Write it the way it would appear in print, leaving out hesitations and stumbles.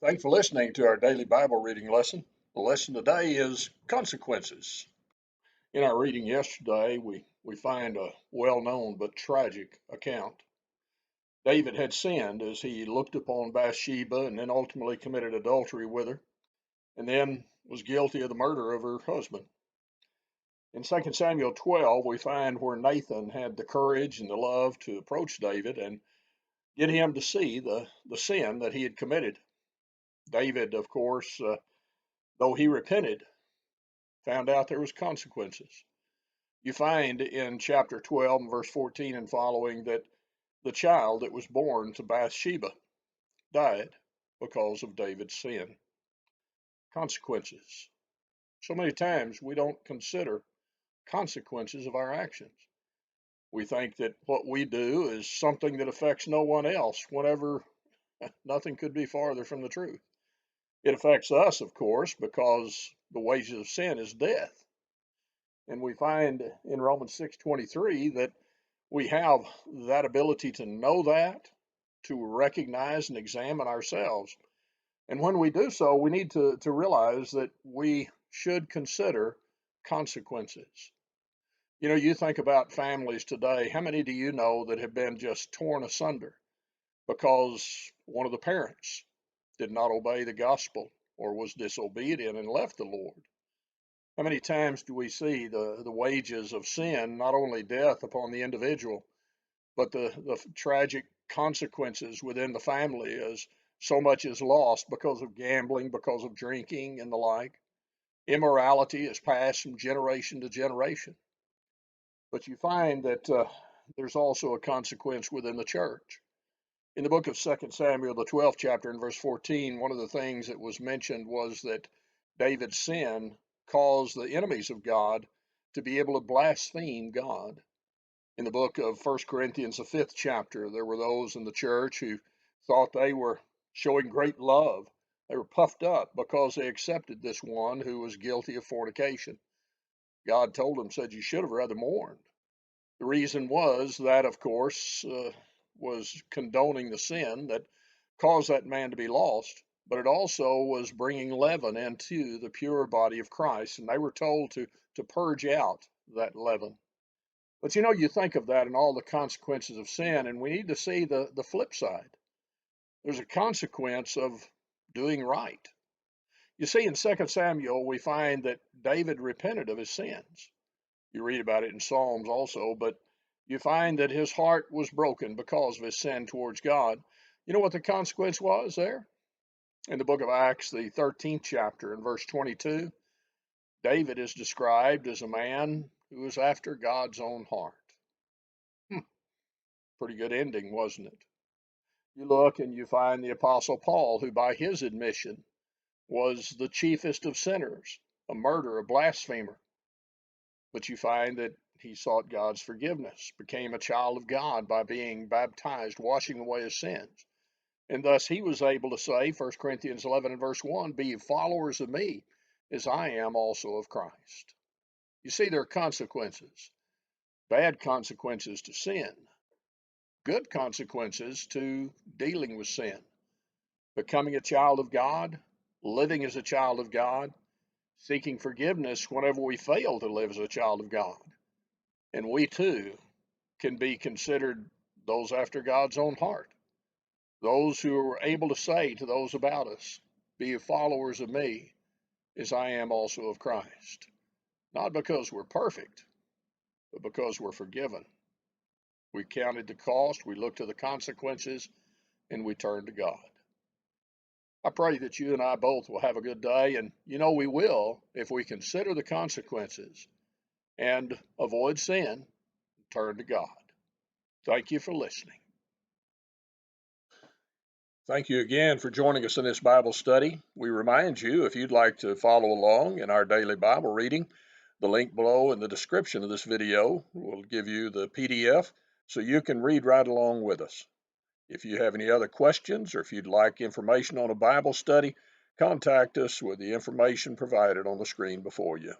Thanks for listening to our daily Bible reading lesson. The lesson today is consequences. In our reading yesterday, we find a well known but tragic account. David had sinned as he looked upon Bathsheba and then ultimately committed adultery with her, and then was guilty of the murder of her husband. In 2 Samuel 12, we find where Nathan had the courage and the love to approach David and get him to see the sin that he had committed. David, of course, though he repented, found out there was consequences. You find in chapter 12 and verse 14 and following that the child that was born to Bathsheba died because of David's sin. Consequences. So many times we don't consider consequences of our actions. We think that what we do is something that affects no one else, whenever nothing could be farther from the truth. It affects us, of course, because the wages of sin is death. And we find in Romans 6:23 that we have that ability to know that, to recognize and examine ourselves. And when we do so, we need to realize that we should consider consequences. You think about families today. How many do you know that have been just torn asunder because one of the parents did not obey the gospel or was disobedient and left the Lord? How many times do we see the wages of sin, not only death upon the individual, but the tragic consequences within the family as so much is lost because of gambling, because of drinking and the like. Immorality is passed from generation to generation. But you find that there's also a consequence within the church. In the book of 2 Samuel, the 12th chapter and verse 14, one of the things that was mentioned was that David's sin caused the enemies of God to be able to blaspheme God. In the book of 1 Corinthians, the 5th chapter, there were those in the church who thought they were showing great love. They were puffed up because they accepted this one who was guilty of fornication. God told them, said, you should have rather mourned. The reason was that, of course, was condoning the sin that caused that man to be lost, but it also was bringing leaven into the pure body of Christ, and they were told to purge out that leaven. But you think of that and all the consequences of sin, and we need to see the flip side. There's a consequence of doing right. You see, in 2 Samuel, we find that David repented of his sins. You read about it in Psalms also, but you find that his heart was broken because of his sin towards God. You know what the consequence was there? In the book of Acts, the 13th chapter, and verse 22, David is described as a man who was after God's own heart. Pretty good ending, wasn't it? You look and you find the Apostle Paul, who by his admission was the chiefest of sinners, a murderer, a blasphemer. But you find that he sought God's forgiveness, became a child of God by being baptized, washing away his sins. And thus he was able to say, 1 Corinthians 11 and verse 1, be followers of me as I am also of Christ. You see, there are consequences, bad consequences to sin, good consequences to dealing with sin, becoming a child of God, living as a child of God, seeking forgiveness whenever we fail to live as a child of God. And we too can be considered those after God's own heart, those who are able to say to those about us, be followers of me as I am also of Christ. Not because we're perfect, but because we're forgiven. We counted the cost, we looked to the consequences, and we turned to God. I pray that you and I both will have a good day, and we will if we consider the consequences and avoid sin and turn to God. Thank you for listening. Thank you again for joining us in this Bible study. We remind you, if you'd like to follow along in our daily Bible reading, the link below in the description of this video will give you the PDF so you can read right along with us. If you have any other questions or if you'd like information on a Bible study, contact us with the information provided on the screen before you.